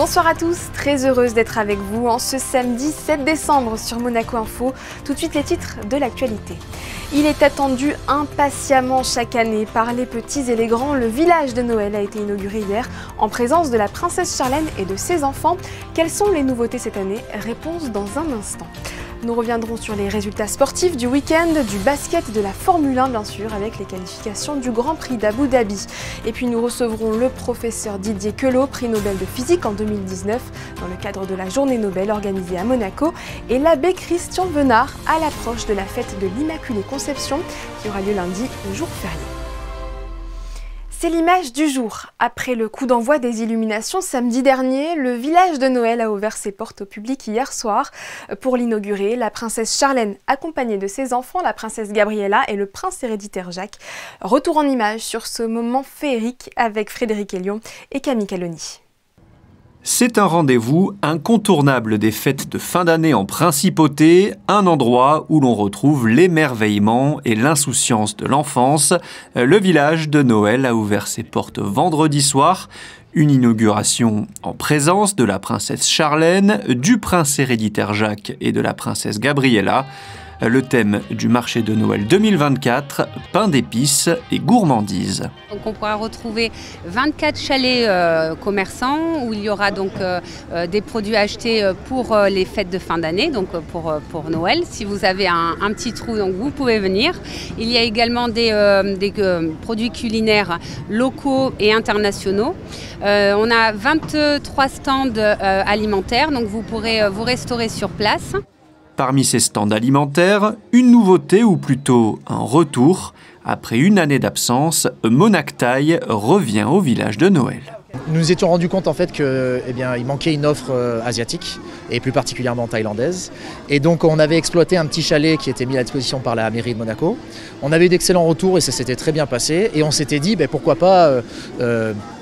Bonsoir à tous, très heureuse d'être avec vous en ce samedi 7 décembre sur Monaco Info. Tout de suite les titres de l'actualité. Il est attendu impatiemment chaque année par les petits et les grands. Le village de Noël a été inauguré hier en présence de la princesse Charlène et de ses enfants. Quelles sont les nouveautés cette année? Réponse dans un instant. Nous reviendrons sur les résultats sportifs du week-end, du basket, de la Formule 1 bien sûr, avec les qualifications du Grand Prix d'Abu Dhabi. Et puis nous recevrons le professeur Didier Queloz, prix Nobel de physique en 2019, dans le cadre de la Journée Nobel organisée à Monaco, et l'abbé Christian Venard à l'approche de la fête de l'Immaculée Conception, qui aura lieu lundi, le jour férié. C'est l'image du jour. Après le coup d'envoi des illuminations samedi dernier, le village de Noël a ouvert ses portes au public hier soir. Pour l'inaugurer, la princesse Charlène, accompagnée de ses enfants, la princesse Gabriella et le prince héréditaire Jacques. Retour en images sur ce moment féerique avec Frédéric Elion et Camille Caloni. C'est un rendez-vous incontournable des fêtes de fin d'année en principauté, un endroit où l'on retrouve l'émerveillement et l'insouciance de l'enfance. Le village de Noël a ouvert ses portes vendredi soir. Une inauguration en présence de la princesse Charlène, du prince héréditaire Jacques et de la princesse Gabriella. Le thème du marché de Noël 2024, pain d'épices et gourmandises. Donc on pourra retrouver 24 chalets commerçants où il y aura donc des produits achetés pour les fêtes de fin d'année, donc pour Noël. Si vous avez un petit trou, donc vous pouvez venir. Il y a également des produits culinaires locaux et internationaux. On a 23 stands alimentaires, donc vous pourrez vous restaurer sur place. Parmi ces stands alimentaires, une nouveauté ou plutôt un retour. Après une année d'absence, Monactaï revient au village de Noël. Nous nous étions rendus compte en fait qu'il manquait une offre asiatique et plus particulièrement thaïlandaise. Et donc on avait exploité un petit chalet qui était mis à disposition par la mairie de Monaco. On avait eu d'excellents retours et ça s'était très bien passé. Et on s'était dit pourquoi pas,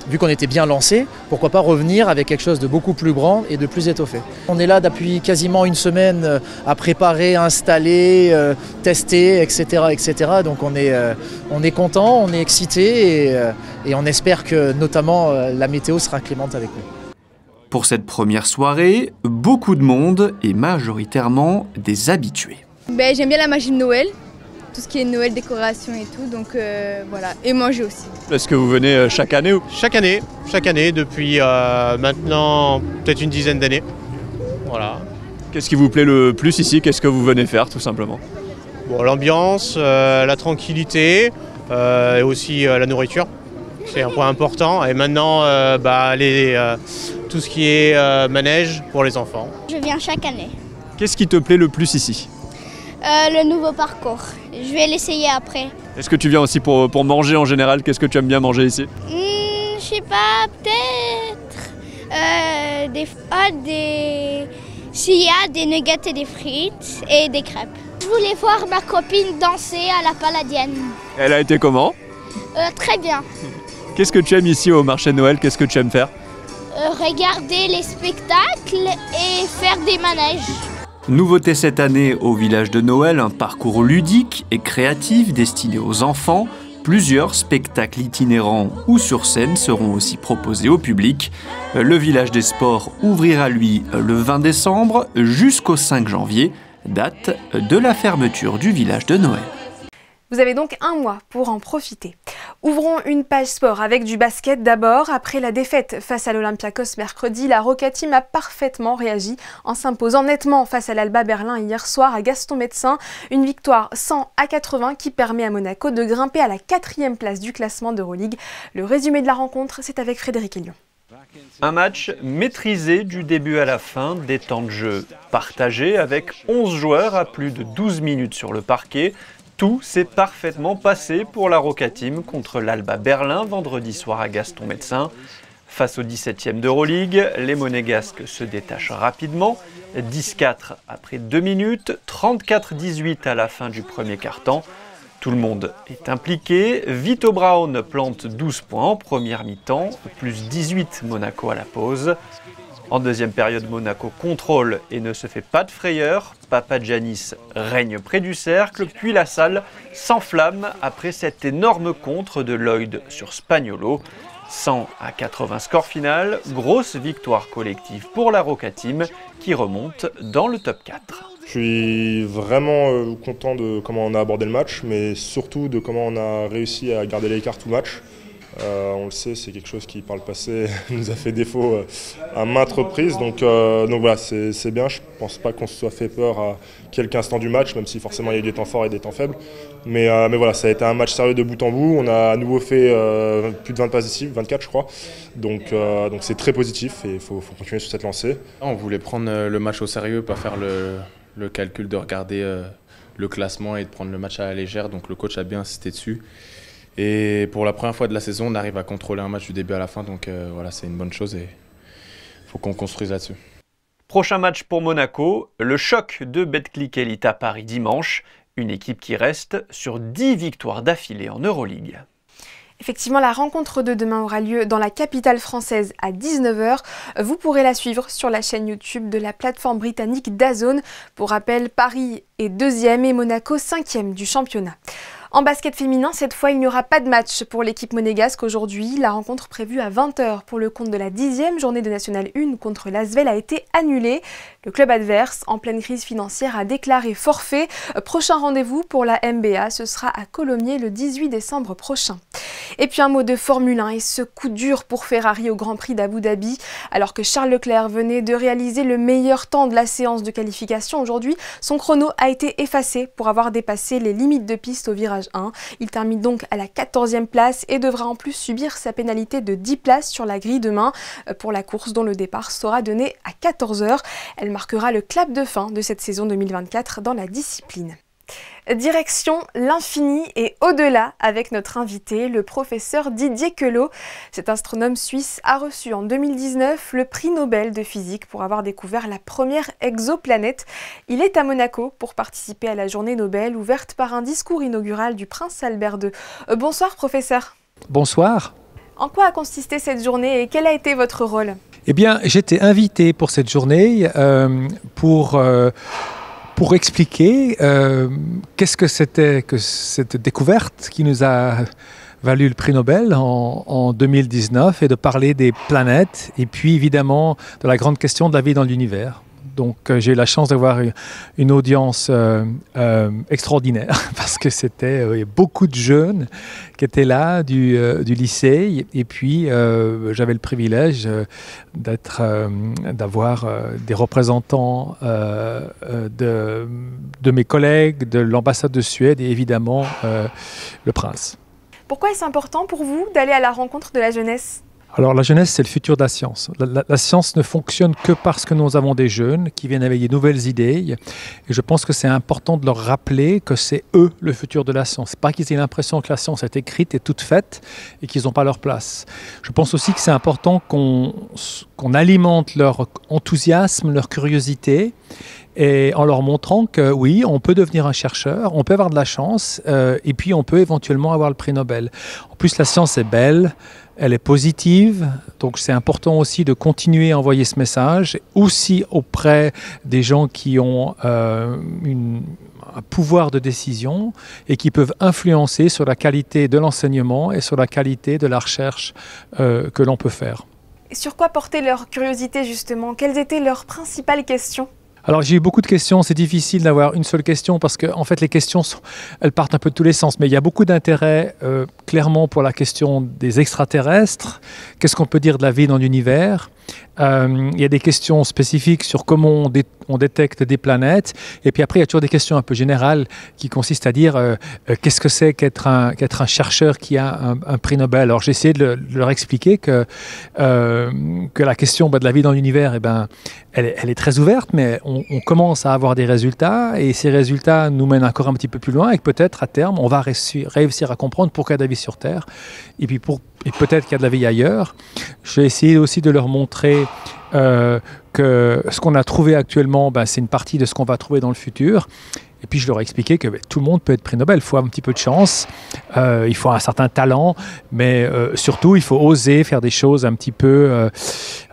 vu qu'on était bien lancé, pourquoi pas revenir avec quelque chose de beaucoup plus grand et de plus étoffé. On est là depuis quasiment une semaine à préparer, installer, tester, etc., etc. Donc on est content, on est excité et on espère que notamment la météo sera clémente avec nous. Pour cette première soirée, beaucoup de monde et majoritairement des habitués. J'aime bien la magie de Noël, tout ce qui est Noël, décoration et tout, donc voilà, et manger aussi. Est-ce que vous venez chaque année ou... Chaque année depuis maintenant peut-être une dizaine d'années. Voilà. Qu'est-ce qui vous plaît le plus ici? Qu'est-ce que vous venez faire tout simplement? Bon, l'ambiance, la tranquillité et aussi la nourriture. C'est un point important. Et maintenant, tout ce qui est manège pour les enfants. Je viens chaque année. Qu'est-ce qui te plaît le plus ici? Le nouveau parcours. Je vais l'essayer après. Est-ce que tu viens aussi pour manger en général? Qu'est-ce que tu aimes bien manger ici? Je sais pas, peut-être s'il y a des nuggets et des frites et des crêpes. Je voulais voir ma copine danser à la Palladienne. Elle a été comment? Très bien. Qu'est-ce que tu aimes ici au marché de Noël? Qu'est-ce que tu aimes faire? Regarder les spectacles et faire des manèges. Nouveauté cette année au village de Noël, un parcours ludique et créatif destiné aux enfants. Plusieurs spectacles itinérants ou sur scène seront aussi proposés au public. Le village des sports ouvrira lui le 20 décembre jusqu'au 5 janvier, date de la fermeture du village de Noël. Vous avez donc un mois pour en profiter. Ouvrons une page sport avec du basket d'abord. Après la défaite face à l'Olympiakos mercredi, la Roca Team a parfaitement réagi en s'imposant nettement face à l'Alba Berlin hier soir à Gaston-Médecin. Une victoire 100-80 qui permet à Monaco de grimper à la 4e place du classement d'Euroleague. Le résumé de la rencontre, c'est avec Frédéric Elion. Un match maîtrisé du début à la fin, des temps de jeu partagés avec 11 joueurs à plus de 12 minutes sur le parquet. Tout s'est parfaitement passé pour la Roca Team contre l'Alba Berlin vendredi soir à Gaston-Médecin. Face au 17e d'Euroleague, les Monégasques se détachent rapidement. 10-4 après 2 minutes, 34-18 à la fin du premier quart-temps. Tout le monde est impliqué. Vito Brown plante 12 points en première mi-temps, plus 18 Monaco à la pause. En deuxième période, Monaco contrôle et ne se fait pas de frayeur. Papagiannis règne près du cercle, puis la salle s'enflamme après cet énorme contre de Lloyd sur Spaniolo. 100 à 80 score final, grosse victoire collective pour la Roca Team qui remonte dans le top 4. Je suis vraiment content de comment on a abordé le match, mais surtout de comment on a réussi à garder l'écart tout match. On le sait, c'est quelque chose qui par le passé nous a fait défaut à maintes reprises, donc voilà, c'est bien. Je ne pense pas qu'on se soit fait peur à quelques instants du match, même si forcément il y a eu des temps forts et des temps faibles. Mais voilà, ça a été un match sérieux de bout en bout. On a à nouveau fait plus de 20 passes décisives, 24 je crois, donc c'est très positif et il faut continuer sur cette lancée. On voulait prendre le match au sérieux, pas faire le calcul de regarder le classement et de prendre le match à la légère, donc le coach a bien insisté dessus. Et pour la première fois de la saison, on arrive à contrôler un match du début à la fin, donc voilà, c'est une bonne chose et il faut qu'on construise là-dessus. Prochain match pour Monaco, le choc de Betclic Elite Paris dimanche, une équipe qui reste sur 10 victoires d'affilée en Euroleague. Effectivement, la rencontre de demain aura lieu dans la capitale française à 19 h. Vous pourrez la suivre sur la chaîne YouTube de la plateforme britannique DAZN. Pour rappel, Paris est 2e et Monaco 5e du championnat. En basket féminin, cette fois, il n'y aura pas de match pour l'équipe monégasque aujourd'hui. La rencontre prévue à 20 h pour le compte de la 10e journée de National 1 contre l'Asvel a été annulée. Le club adverse, en pleine crise financière, a déclaré forfait. Prochain rendez-vous pour la NBA, ce sera à Colomiers le 18 décembre prochain. Et puis un mot de Formule 1 et ce coup dur pour Ferrari au Grand Prix d'Abu Dhabi. Alors que Charles Leclerc venait de réaliser le meilleur temps de la séance de qualification aujourd'hui, son chrono a été effacé pour avoir dépassé les limites de piste au virage 1. Il termine donc à la 14e place et devra en plus subir sa pénalité de 10 places sur la grille demain pour la course dont le départ sera donné à 14 h. Elle marquera le clap de fin de cette saison 2024 dans la discipline. Direction l'infini et au-delà avec notre invité, le professeur Didier Queloz. Cet astronome suisse a reçu en 2019 le prix Nobel de physique pour avoir découvert la première exoplanète. Il est à Monaco pour participer à la journée Nobel ouverte par un discours inaugural du prince Albert II. Bonsoir professeur. Bonsoir. En quoi a consisté cette journée et quel a été votre rôle ? Eh bien, j'étais invité pour cette journée pour expliquer qu'est-ce que c'était que cette découverte qui nous a valu le prix Nobel en 2019 et de parler des planètes et puis évidemment de la grande question de la vie dans l'univers. Donc j'ai eu la chance d'avoir une audience extraordinaire parce que c'était beaucoup de jeunes qui étaient là du lycée et puis j'avais le privilège d'avoir des représentants de mes collègues, de l'ambassade de Suède et évidemment le prince. Pourquoi est-ce important pour vous d'aller à la rencontre de la jeunesse ? Alors la jeunesse, c'est le futur de la science. La science ne fonctionne que parce que nous avons des jeunes qui viennent avec des nouvelles idées. Et je pense que c'est important de leur rappeler que c'est eux le futur de la science. Pas qu'ils aient l'impression que la science est écrite et toute faite et qu'ils n'ont pas leur place. Je pense aussi que c'est important qu'on alimente leur enthousiasme, leur curiosité. Et en leur montrant que oui, on peut devenir un chercheur, on peut avoir de la chance et puis on peut éventuellement avoir le prix Nobel. En plus, la science est belle, elle est positive, donc c'est important aussi de continuer à envoyer ce message, aussi auprès des gens qui ont un pouvoir de décision et qui peuvent influencer sur la qualité de l'enseignement et sur la qualité de la recherche que l'on peut faire. Et sur quoi porter leur curiosité justement ? Quelles étaient leurs principales questions ? Alors j'ai eu beaucoup de questions, c'est difficile d'avoir une seule question parce que en fait les questions elles partent un peu de tous les sens, mais il y a beaucoup d'intérêt clairement pour la question des extraterrestres. Qu'est-ce qu'on peut dire de la vie dans l'univers ? Il y a des questions spécifiques sur comment on détecte des planètes. Et puis après, il y a toujours des questions un peu générales qui consistent à dire qu'est-ce que c'est qu'être un chercheur qui a un prix Nobel. Alors j'ai essayé de leur expliquer que la question de la vie dans l'univers, elle est très ouverte, mais on commence à avoir des résultats et ces résultats nous mènent encore un petit peu plus loin et que peut-être à terme, on va réussir à comprendre pourquoi il y a de la vie sur Terre et puis peut-être qu'il y a de la vie ailleurs. J'ai essayé aussi de leur montrer que ce qu'on a trouvé actuellement, c'est une partie de ce qu'on va trouver dans le futur. Et puis je leur ai expliqué que tout le monde peut être prix Nobel. Il faut avoir un petit peu de chance, il faut un certain talent, mais surtout il faut oser faire des choses un petit peu,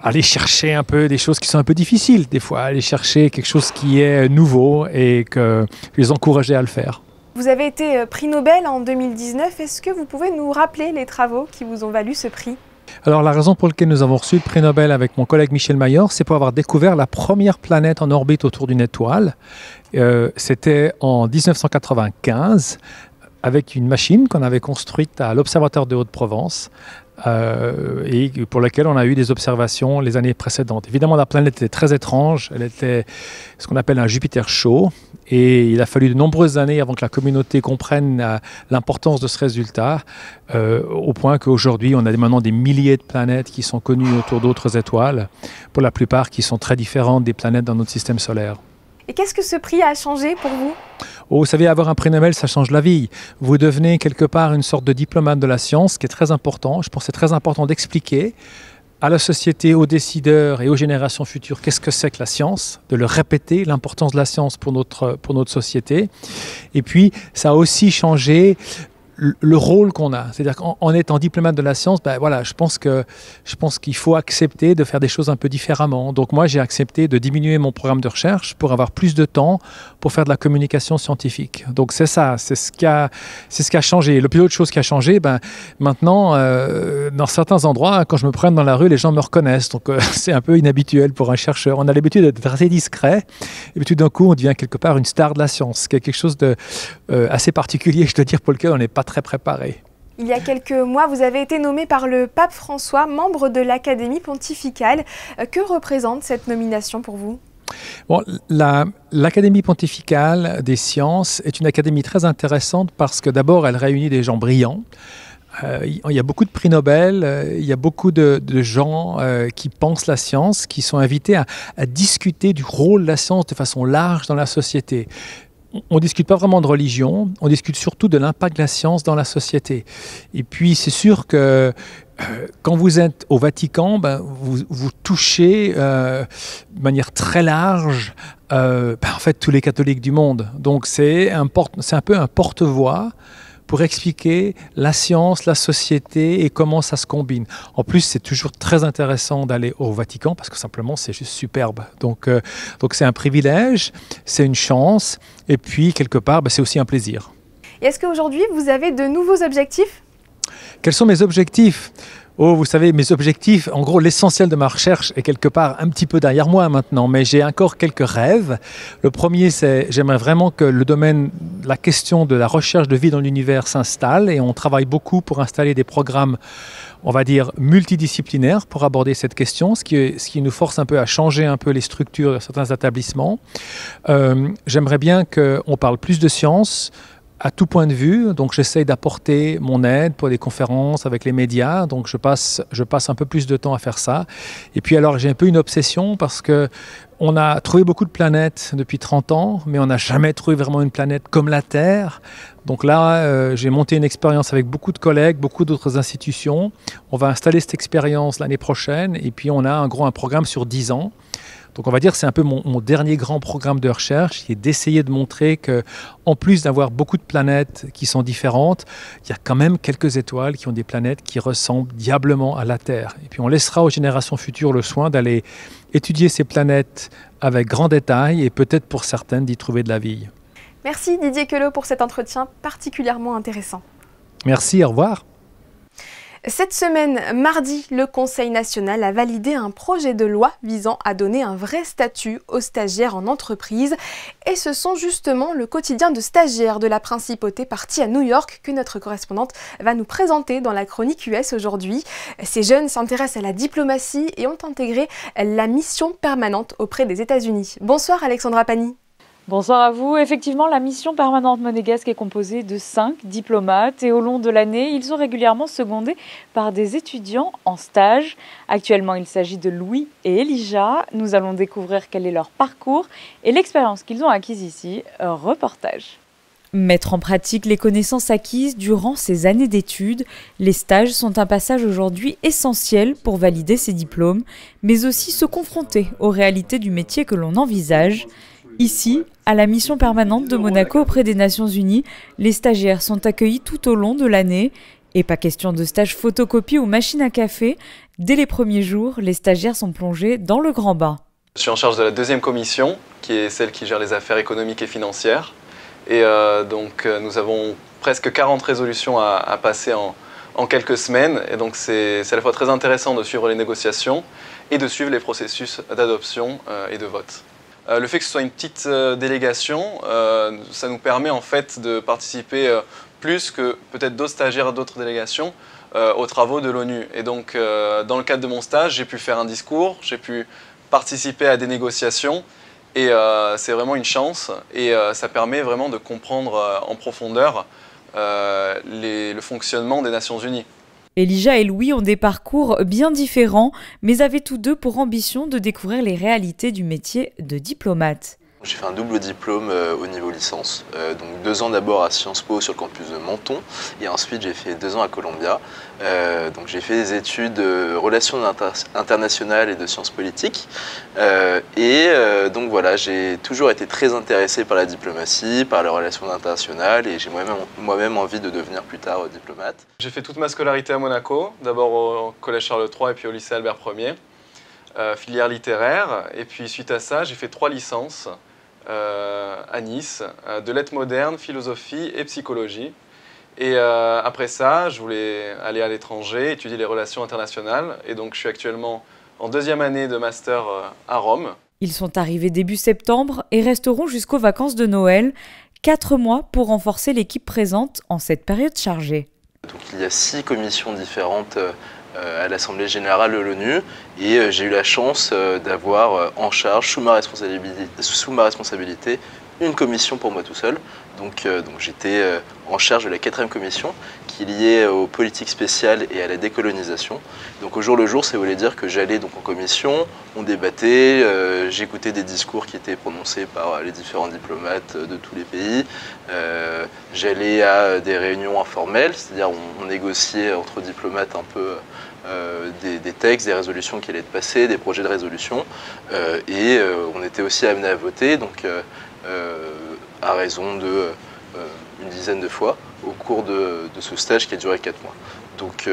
aller chercher un peu des choses qui sont un peu difficiles des fois, aller chercher quelque chose qui est nouveau et que je les encourageais à le faire. Vous avez été prix Nobel en 2019. Est-ce que vous pouvez nous rappeler les travaux qui vous ont valu ce prix ? Alors la raison pour laquelle nous avons reçu le prix Nobel avec mon collègue Michel Mayor, c'est pour avoir découvert la première planète en orbite autour d'une étoile. C'était en 1995 avec une machine qu'on avait construite à l'Observatoire de Haute-Provence et pour laquelle on a eu des observations les années précédentes. Évidemment, la planète était très étrange, elle était ce qu'on appelle un Jupiter chaud et il a fallu de nombreuses années avant que la communauté comprenne l'importance de ce résultat au point qu'aujourd'hui, on a maintenant des milliers de planètes qui sont connues autour d'autres étoiles, pour la plupart qui sont très différentes des planètes dans notre système solaire. Et qu'est-ce que ce prix a changé pour vous ? Oh, vous savez, avoir un prix Nobel, ça change la vie. Vous devenez quelque part une sorte de diplomate de la science, ce qui est très important. Je pense que c'est très important d'expliquer à la société, aux décideurs et aux générations futures qu'est-ce que c'est que la science, de leur répéter l'importance de la science pour notre société. Et puis, ça a aussi changé le rôle qu'on a. C'est-à-dire qu'en étant diplomate de la science, ben voilà, je pense qu'il faut accepter de faire des choses un peu différemment. Donc moi, j'ai accepté de diminuer mon programme de recherche pour avoir plus de temps pour faire de la communication scientifique. Donc c'est ça, c'est ce qui a changé. Le plus autre chose qui a changé, ben, maintenant, dans certains endroits, quand je me promène dans la rue, les gens me reconnaissent. Donc c'est un peu inhabituel pour un chercheur. On a l'habitude d'être assez discret, et puis tout d'un coup, on devient quelque part une star de la science, quelque chose de assez particulier, je dois dire, pour lequel on n'est pas très préparé. Il y a quelques mois, vous avez été nommé par le pape François membre de l'Académie pontificale. Que représente cette nomination pour vous ? Bon, l'Académie pontificale des sciences est une académie très intéressante parce que d'abord, elle réunit des gens brillants. Il y a beaucoup de prix Nobel, il y a beaucoup de gens qui pensent la science, qui sont invités à discuter du rôle de la science de façon large dans la société. On ne discute pas vraiment de religion, on discute surtout de l'impact de la science dans la société. Et puis c'est sûr que quand vous êtes au Vatican, ben, vous touchez de manière très large en fait, tous les catholiques du monde. Donc c'est un peu un porte-voix pour expliquer la science, la société et comment ça se combine. En plus, c'est toujours très intéressant d'aller au Vatican parce que simplement, c'est juste superbe. Donc c'est un privilège, c'est une chance et puis, quelque part, c'est aussi un plaisir. Et est-ce qu'aujourd'hui, vous avez de nouveaux objectifs ? Quels sont mes objectifs ? Oh, vous savez, mes objectifs, en gros, l'essentiel de ma recherche est quelque part un petit peu derrière moi maintenant, mais j'ai encore quelques rêves. Le premier, c'est j'aimerais vraiment que le domaine, la question de la recherche de vie dans l'univers s'installe et on travaille beaucoup pour installer des programmes, on va dire, multidisciplinaires pour aborder cette question, ce qui nous force un peu à changer un peu les structures de certains établissements. J'aimerais bien qu'on parle plus de science, à tout point de vue, donc j'essaye d'apporter mon aide pour des conférences avec les médias, donc je passe un peu plus de temps à faire ça. Et puis alors j'ai un peu une obsession parce que on a trouvé beaucoup de planètes depuis 30 ans, mais on n'a jamais trouvé vraiment une planète comme la Terre. Donc là, j'ai monté une expérience avec beaucoup de collègues, beaucoup d'autres institutions. On va installer cette expérience l'année prochaine et puis on a un programme sur 10 ans. Donc on va dire que c'est un peu mon dernier grand programme de recherche, qui est d'essayer de montrer qu'en plus d'avoir beaucoup de planètes qui sont différentes, il y a quand même quelques étoiles qui ont des planètes qui ressemblent diablement à la Terre. Et puis on laissera aux générations futures le soin d'aller étudier ces planètes avec grand détail et peut-être pour certaines d'y trouver de la vie. Merci Didier Queloz pour cet entretien particulièrement intéressant. Merci, au revoir. Cette semaine, mardi, le Conseil national a validé un projet de loi visant à donner un vrai statut aux stagiaires en entreprise. Et ce sont justement le quotidien de stagiaires de la Principauté parti à New York que notre correspondante va nous présenter dans la chronique US aujourd'hui. Ces jeunes s'intéressent à la diplomatie et ont intégré la mission permanente auprès des États-Unis. Bonsoir Alexandra Pani. Bonsoir à vous. Effectivement, la mission permanente monégasque est composée de 5 diplomates et au long de l'année, ils sont régulièrement secondés par des étudiants en stage. Actuellement, il s'agit de Louis et Elijah. Nous allons découvrir quel est leur parcours et l'expérience qu'ils ont acquise ici. Reportage. Mettre en pratique les connaissances acquises durant ces années d'études, les stages sont un passage aujourd'hui essentiel pour valider ces diplômes, mais aussi se confronter aux réalités du métier que l'on envisage. Ici, à la mission permanente de Monaco auprès des Nations Unies, les stagiaires sont accueillis tout au long de l'année. Et pas question de stage photocopie ou machine à café. Dès les premiers jours, les stagiaires sont plongés dans le grand bain. Je suis en charge de la deuxième commission, qui est celle qui gère les affaires économiques et financières. Et donc nous avons presque 40 résolutions à passer en en quelques semaines. Et donc c'est à la fois très intéressant de suivre les négociations et de suivre les processus d'adoption et de vote. Le fait que ce soit une petite délégation, ça nous permet en fait de participer plus que peut-être d'autres stagiaires d'autres délégations aux travaux de l'ONU. Et donc dans le cadre de mon stage, j'ai pu faire un discours, j'ai pu participer à des négociations. Et c'est vraiment une chance et ça permet vraiment de comprendre en profondeur le fonctionnement des Nations Unies. Elijah et Louis ont des parcours bien différents, mais avaient tous deux pour ambition de découvrir les réalités du métier de diplomate. J'ai fait un double diplôme au niveau licence, donc 2 ans d'abord à Sciences Po sur le campus de Menton et ensuite j'ai fait 2 ans à Columbia. Donc j'ai fait des études de relations internationales et de sciences politiques donc voilà, j'ai toujours été très intéressé par la diplomatie, par les relations internationales et j'ai moi-même envie de devenir plus tard diplomate. J'ai fait toute ma scolarité à Monaco, d'abord au collège Charles III et puis au lycée Albert Ier, filière littéraire, et puis suite à ça j'ai fait 3 licences à Nice, de lettres modernes, philosophie et psychologie. Et après ça, je voulais aller à l'étranger, étudier les relations internationales. Et donc, je suis actuellement en 2e année de master à Rome. Ils sont arrivés début septembre et resteront jusqu'aux vacances de Noël. 4 mois pour renforcer l'équipe présente en cette période chargée. Donc, il y a 6 commissions différentes à l'Assemblée Générale de l'ONU et j'ai eu la chance d'avoir en charge, sous ma responsabilité, une commission pour moi tout seul. Donc j'étais en charge de la 4e commission qui est liée aux politiques spéciales et à la décolonisation. Donc au jour le jour, ça voulait dire que j'allais donc en commission, on débattait, j'écoutais des discours qui étaient prononcés par les différents diplomates de tous les pays. J'allais à des réunions informelles, c'est-à-dire on négociait entre diplomates un peu des textes, des résolutions qui allaient être passées, des projets de résolution. On était aussi amené à voter, donc à raison de une dizaine de fois au cours de ce stage qui a duré 4 mois. Donc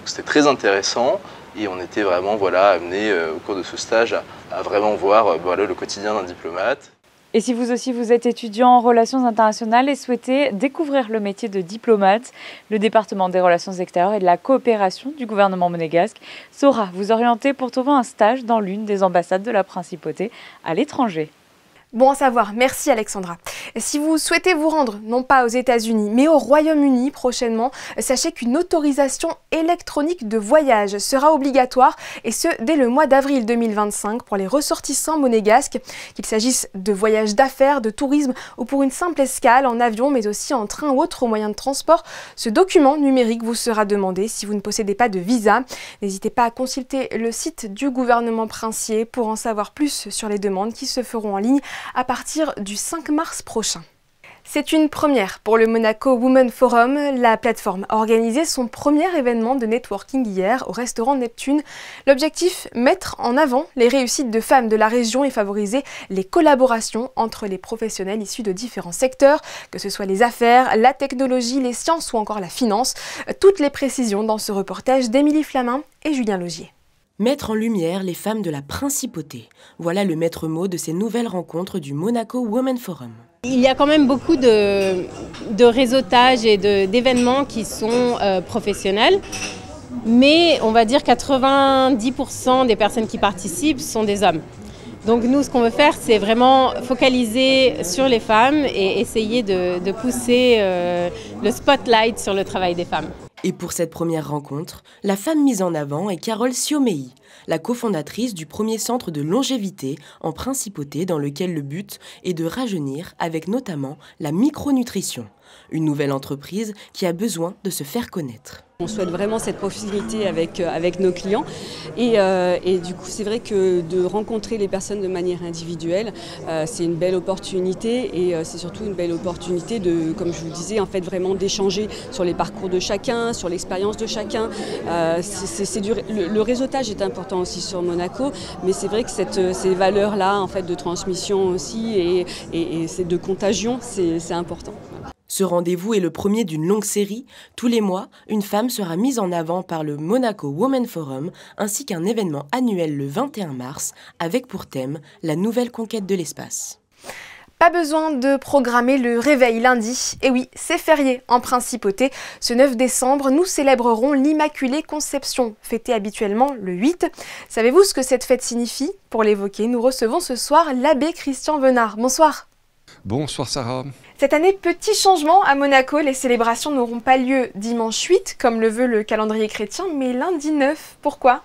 c'était très intéressant et on était vraiment amené au cours de ce stage à vraiment voir le quotidien d'un diplomate. Et si vous aussi vous êtes étudiant en relations internationales et souhaitez découvrir le métier de diplomate, le département des relations extérieures et de la coopération du gouvernement monégasque saura vous orienter pour trouver un stage dans l'une des ambassades de la principauté à l'étranger. Bon à savoir, merci Alexandra. Si vous souhaitez vous rendre, non pas aux États-Unis, mais au Royaume-Uni prochainement, sachez qu'une autorisation électronique de voyage sera obligatoire, et ce dès le mois d'avril 2025 pour les ressortissants monégasques, qu'il s'agisse de voyages d'affaires, de tourisme ou pour une simple escale en avion, mais aussi en train ou autre moyen de transport. Ce document numérique vous sera demandé si vous ne possédez pas de visa. N'hésitez pas à consulter le site du gouvernement princier pour en savoir plus sur les demandes qui se feront en ligne à partir du 5 mars prochain. C'est une première pour le Monaco Women Forum. La plateforme a organisé son premier événement de networking hier au restaurant Neptune. L'objectif, mettre en avant les réussites de femmes de la région et favoriser les collaborations entre les professionnels issus de différents secteurs, que ce soit les affaires, la technologie, les sciences ou encore la finance. Toutes les précisions dans ce reportage d'Émilie Flamin et Julien Logier. Mettre en lumière les femmes de la principauté. Voilà le maître mot de ces nouvelles rencontres du Monaco Women Forum. Il y a quand même beaucoup de réseautage et d'événements qui sont professionnels, mais on va dire 90% des personnes qui participent sont des hommes. Donc nous, ce qu'on veut faire, c'est vraiment focaliser sur les femmes et essayer de pousser le spotlight sur le travail des femmes. Et pour cette première rencontre, la femme mise en avant est Carole Siomei, la cofondatrice du premier centre de longévité en principauté dans lequel le but est de rajeunir avec notamment la micronutrition, une nouvelle entreprise qui a besoin de se faire connaître. On souhaite vraiment cette proximité avec nos clients et du coup c'est vrai que de rencontrer les personnes de manière individuelle c'est une belle opportunité et c'est surtout une belle opportunité de, comme je vous disais, en fait vraiment d'échanger sur les parcours de chacun, sur l'expérience de chacun. Le réseautage est important aussi sur Monaco, mais c'est vrai que ces valeurs-là en fait de transmission aussi et de contagion, c'est important. Ce rendez-vous est le premier d'une longue série. Tous les mois, une femme sera mise en avant par le Monaco Women Forum, ainsi qu'un événement annuel le 21 mars, avec pour thème la nouvelle conquête de l'espace. Pas besoin de programmer le réveil lundi. Et oui, c'est férié en Principauté. Ce 9 décembre, nous célébrerons l'Immaculée Conception, fêtée habituellement le 8. Savez-vous ce que cette fête signifie? Pour l'évoquer, nous recevons ce soir l'abbé Christian Venard. Bonsoir. Bonsoir Sarah. Cette année, petit changement à Monaco. Les célébrations n'auront pas lieu dimanche 8, comme le veut le calendrier chrétien, mais lundi 9. Pourquoi ?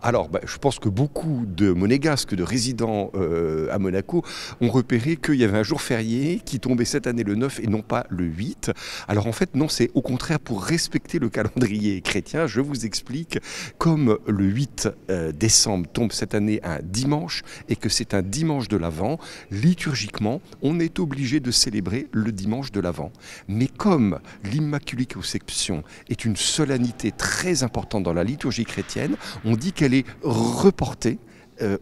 Alors, je pense que beaucoup de monégasques, de résidents à Monaco, ont repéré qu'il y avait un jour férié qui tombait cette année le 9 et non pas le 8. Alors en fait, non, c'est au contraire pour respecter le calendrier chrétien. Je vous explique, comme le 8 décembre tombe cette année un dimanche et que c'est un dimanche de l'Avent, liturgiquement, on est obligé de célébrer le dimanche de l'Avent. Mais comme l'Immaculée Conception est une solennité très importante dans la liturgie chrétienne, on dit qu'elle est reportée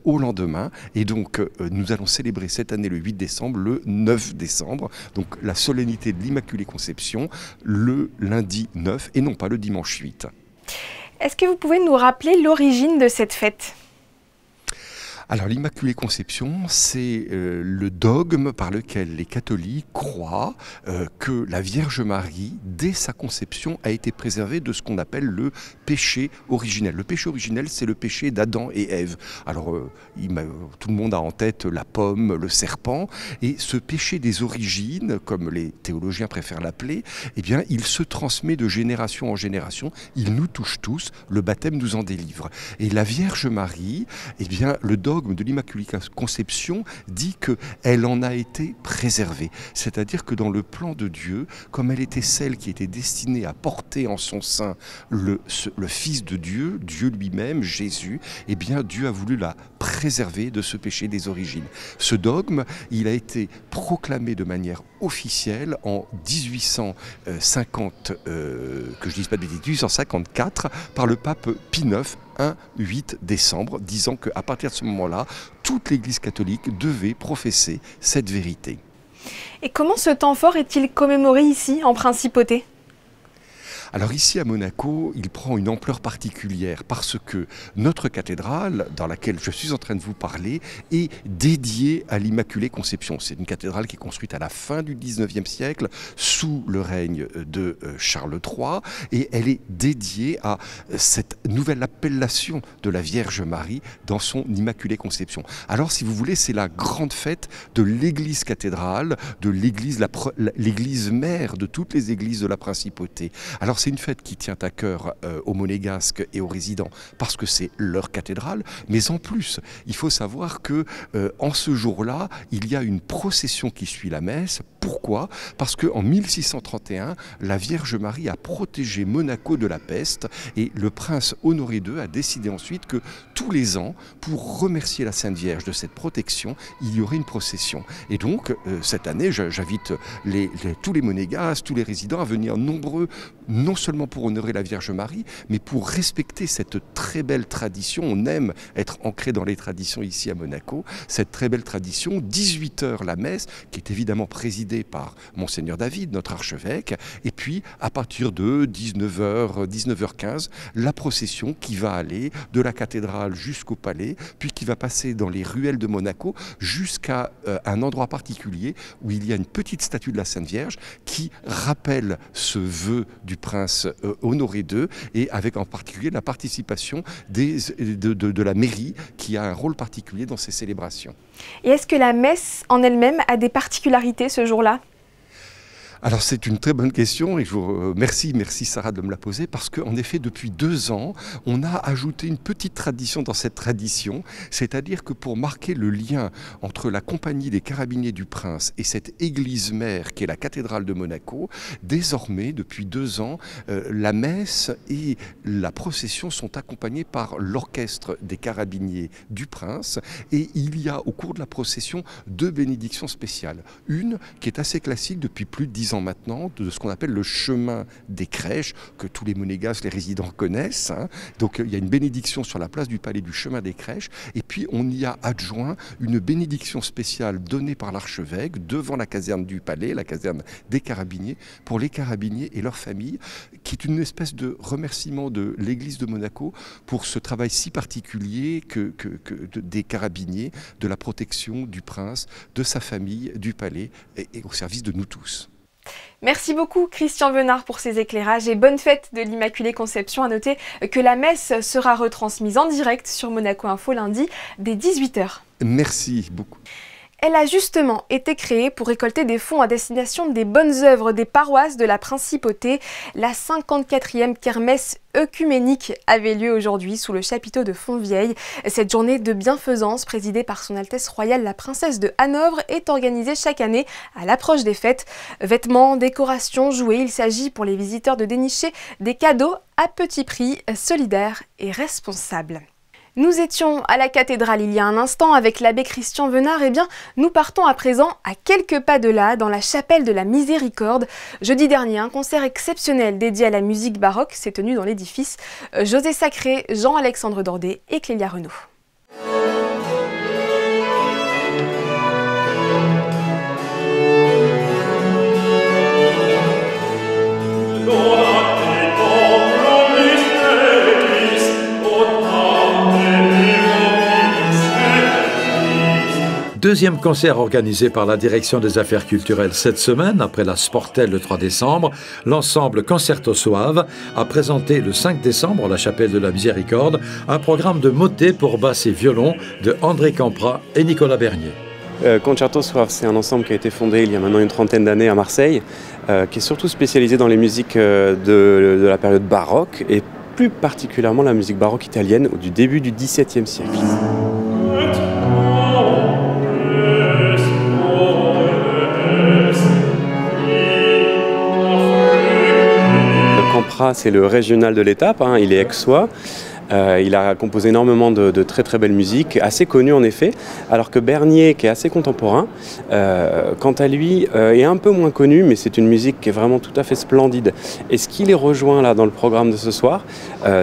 au lendemain et donc nous allons célébrer cette année le 8 décembre, le 9 décembre, donc la solennité de l'Immaculée Conception le lundi 9 et non pas le dimanche 8. Est-ce que vous pouvez nous rappeler l'origine de cette fête ? Alors l'Immaculée Conception, c'est le dogme par lequel les catholiques croient que la Vierge Marie, dès sa conception, a été préservée de ce qu'on appelle le péché originel. Le péché originel, c'est le péché d'Adam et Ève. Alors tout le monde a en tête la pomme, le serpent, et ce péché des origines, comme les théologiens préfèrent l'appeler, eh bien, il se transmet de génération en génération, il nous touche tous, le baptême nous en délivre. Et la Vierge Marie, eh bien, le dogme de l'Immaculée Conception dit qu'elle en a été préservée. C'est-à-dire que dans le plan de Dieu, comme elle était celle qui était destinée à porter en son sein le Fils de Dieu, Dieu lui-même, Jésus, eh bien Dieu a voulu la préserver de ce péché des origines. Ce dogme, il a été proclamé de manière officielle en 1850, que je dise pas de bêtises, 1854, par le pape Pie IX, 8 décembre, disant qu'à partir de ce moment-là, toute l'Église catholique devait professer cette vérité. Et comment ce temps fort est-il commémoré ici, en Principauté ? Alors ici à Monaco, il prend une ampleur particulière parce que notre cathédrale, dans laquelle je suis en train de vous parler, est dédiée à l'Immaculée Conception. C'est une cathédrale qui est construite à la fin du 19e siècle, sous le règne de Charles III, et elle est dédiée à cette nouvelle appellation de la Vierge Marie dans son Immaculée Conception. Alors si vous voulez, c'est la grande fête de l'église cathédrale, de l'église mère de toutes les églises de la Principauté. Alors c'est une fête qui tient à cœur aux monégasques et aux résidents parce que c'est leur cathédrale, mais en plus, il faut savoir que en ce jour-là, il y a une procession qui suit la messe. Pourquoi ? Parce qu'en 1631, la Vierge Marie a protégé Monaco de la peste et le prince Honoré II a décidé ensuite que tous les ans, pour remercier la Sainte Vierge de cette protection, il y aurait une procession. Et donc, cette année, j'invite tous les monégasques, tous les résidents à venir nombreux, non seulement pour honorer la Vierge Marie, mais pour respecter cette très belle tradition. On aime être ancré dans les traditions ici à Monaco. Cette très belle tradition, 18h la messe, qui est évidemment présidée par Monseigneur David, notre archevêque, et puis à partir de 19h, 19h15, la procession qui va aller de la cathédrale jusqu'au palais, puis qui va passer dans les ruelles de Monaco jusqu'à un endroit particulier où il y a une petite statue de la Sainte Vierge qui rappelle ce vœu du prince Honoré II, et avec en particulier la participation de la mairie qui a un rôle particulier dans ces célébrations. Et est-ce que la messe en elle-même a des particularités ce jour-là ? Alors c'est une très bonne question et je vous remercie, merci Sarah de me la poser, parce qu'en effet depuis 2 ans, on a ajouté une petite tradition dans cette tradition, c'est-à-dire que pour marquer le lien entre la compagnie des Carabiniers du Prince et cette église mère qui est la cathédrale de Monaco, désormais depuis 2 ans, la messe et la procession sont accompagnées par l'orchestre des Carabiniers du Prince, et il y a au cours de la procession 2 bénédictions spéciales. Une qui est assez classique depuis plus de 10 ans 10 ans maintenant, de ce qu'on appelle le chemin des crèches, que tous les monégasques, les résidents connaissent. Donc il y a une bénédiction sur la place du palais du chemin des crèches, et puis on y a adjoint une bénédiction spéciale donnée par l'archevêque devant la caserne du palais, la caserne des carabiniers, pour les carabiniers et leurs familles, qui est une espèce de remerciement de l'Église de Monaco pour ce travail si particulier des carabiniers, de la protection du prince, de sa famille, du palais, et au service de nous tous. Merci beaucoup Christian Venard pour ces éclairages et bonne fête de l'Immaculée Conception. À noter que la messe sera retransmise en direct sur Monaco Info lundi dès 18 h. Merci beaucoup. Elle a justement été créée pour récolter des fonds à destination des bonnes œuvres des paroisses de la Principauté. La 54e kermesse œcuménique avait lieu aujourd'hui sous le chapiteau de Fontvieille. Cette journée de bienfaisance présidée par son Altesse Royale la Princesse de Hanovre est organisée chaque année à l'approche des fêtes. Vêtements, décorations, jouets, il s'agit pour les visiteurs de dénicher des cadeaux à petit prix, solidaires et responsables. Nous étions à la cathédrale il y a un instant avec l'abbé Christian Venard. Eh bien, nous partons à présent à quelques pas de là, dans la chapelle de la Miséricorde. Jeudi dernier, un concert exceptionnel dédié à la musique baroque s'est tenu dans l'édifice. José Sacré, Jean-Alexandre Dordet et Clélia Renaud. Deuxième concert organisé par la Direction des Affaires culturelles cette semaine, après la Sportelle le 3 décembre, l'ensemble Concerto Soave a présenté le 5 décembre à la Chapelle de la Miséricorde un programme de motets pour basse et violon de André Campra et Nicolas Bernier. Concerto Soave, c'est un ensemble qui a été fondé il y a maintenant une trentaine d'années à Marseille, qui est surtout spécialisé dans les musiques de la période baroque et plus particulièrement la musique baroque italienne du début du XVIIe siècle. Campra, c'est le régional de l'étape, il est aixois. Il a composé énormément de très très belle musique, assez connue en effet, alors que Bernier, qui est assez contemporain, quant à lui, est un peu moins connu, mais c'est une musique qui est vraiment tout à fait splendide. Et ce qui les rejoint là dans le programme de ce soir,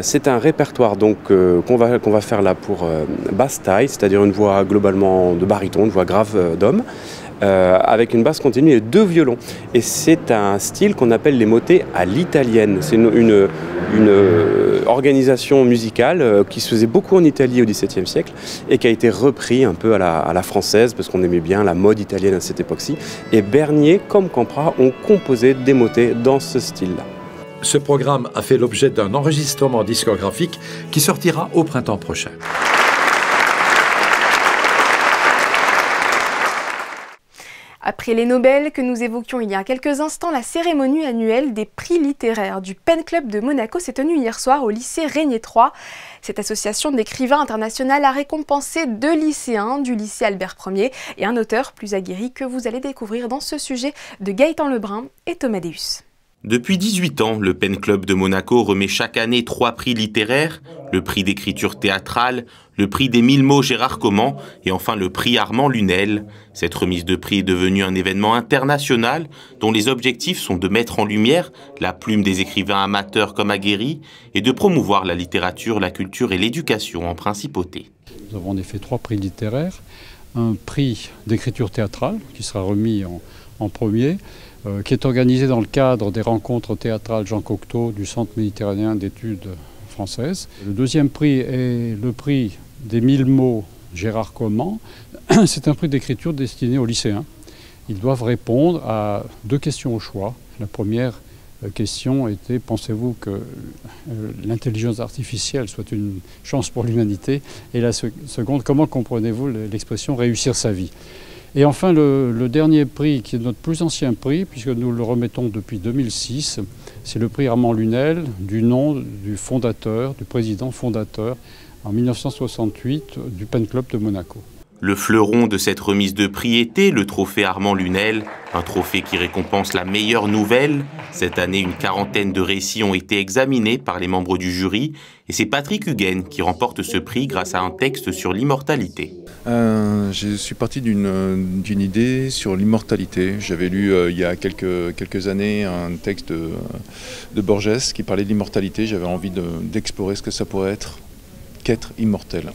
c'est un répertoire qu'on va faire là pour basse taille, c'est-à-dire une voix globalement de baryton, une voix grave d'homme, avec une basse continue et 2 violons. Et c'est un style qu'on appelle les motets à l'italienne. C'est une organisation musicale qui se faisait beaucoup en Italie au XVIIe siècle et qui a été repris un peu à la française parce qu'on aimait bien la mode italienne à cette époque-ci. Et Bernier, comme Campra, ont composé des motets dans ce style-là. Ce programme a fait l'objet d'un enregistrement discographique qui sortira au printemps prochain. Après les Nobel que nous évoquions il y a quelques instants, la cérémonie annuelle des prix littéraires du Pen Club de Monaco s'est tenue hier soir au lycée Régnier 3. Cette association d'écrivains internationaux a récompensé 2 lycéens du lycée Albert Ier et un auteur plus aguerri que vous allez découvrir dans ce sujet de Gaëtan Lebrun et Thomas Deus. Depuis 18 ans, le Pen Club de Monaco remet chaque année 3 prix littéraires, le prix d'écriture théâtrale, le prix des 1000 mots Gérard Comment et enfin le prix Armand Lunel. Cette remise de prix est devenue un événement international dont les objectifs sont de mettre en lumière la plume des écrivains amateurs comme aguerris et de promouvoir la littérature, la culture et l'éducation en principauté. Nous avons en effet 3 prix littéraires, un prix d'écriture théâtrale qui sera remis en premier, qui est organisé dans le cadre des rencontres théâtrales Jean Cocteau du Centre méditerranéen d'études françaises. Le deuxième prix est le prix des 1000 mots Gérard Comment. C'est un prix d'écriture destiné aux lycéens. Ils doivent répondre à 2 questions au choix. La première question était: pensez-vous que l'intelligence artificielle soit une chance pour l'humanité? Et la seconde: comment comprenez-vous l'expression réussir sa vie? Et enfin, le dernier prix, qui est notre plus ancien prix, puisque nous le remettons depuis 2006, c'est le prix Armand Lunel, du nom du fondateur, du président fondateur, en 1968, du Pen Club de Monaco. Le fleuron de cette remise de prix était le trophée Armand Lunel, un trophée qui récompense la meilleure nouvelle. Cette année, une quarantaine de récits ont été examinés par les membres du jury et c'est Patrick Huguen qui remporte ce prix grâce à un texte sur l'immortalité. Je suis parti d'une idée sur l'immortalité. J'avais lu il y a quelques années un texte de Borges qui parlait de l'immortalité. J'avais envie d'explorer ce que ça pourrait être qu'être immortel.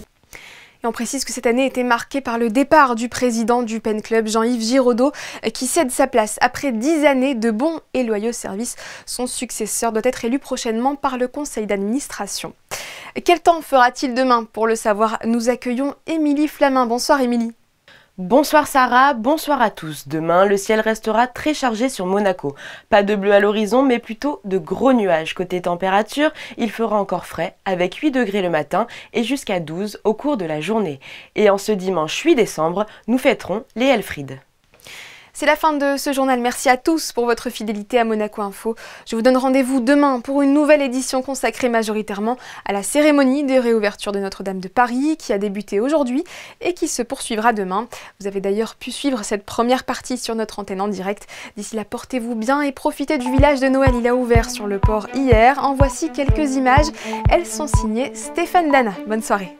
Et on précise que cette année était marquée par le départ du président du Pen Club, Jean-Yves Giraudot, qui cède sa place après 10 années de bons et loyaux services. Son successeur doit être élu prochainement par le conseil d'administration. Quel temps fera-t-il demain? Pour le savoir, nous accueillons Émilie Flamin. Bonsoir Émilie. Bonsoir Sarah, bonsoir à tous. Demain, le ciel restera très chargé sur Monaco. Pas de bleu à l'horizon, mais plutôt de gros nuages. Côté température, il fera encore frais, avec 8 degrés le matin et jusqu'à 12 au cours de la journée. Et en ce dimanche 8 décembre, nous fêterons les Elfriede. C'est la fin de ce journal. Merci à tous pour votre fidélité à Monaco Info. Je vous donne rendez-vous demain pour une nouvelle édition consacrée majoritairement à la cérémonie de réouverture de Notre-Dame de Paris qui a débuté aujourd'hui et qui se poursuivra demain. Vous avez d'ailleurs pu suivre cette première partie sur notre antenne en direct. D'ici là, portez-vous bien et profitez du village de Noël. Il a ouvert sur le port hier. En voici quelques images. Elles sont signées Stéphane Dana. Bonne soirée.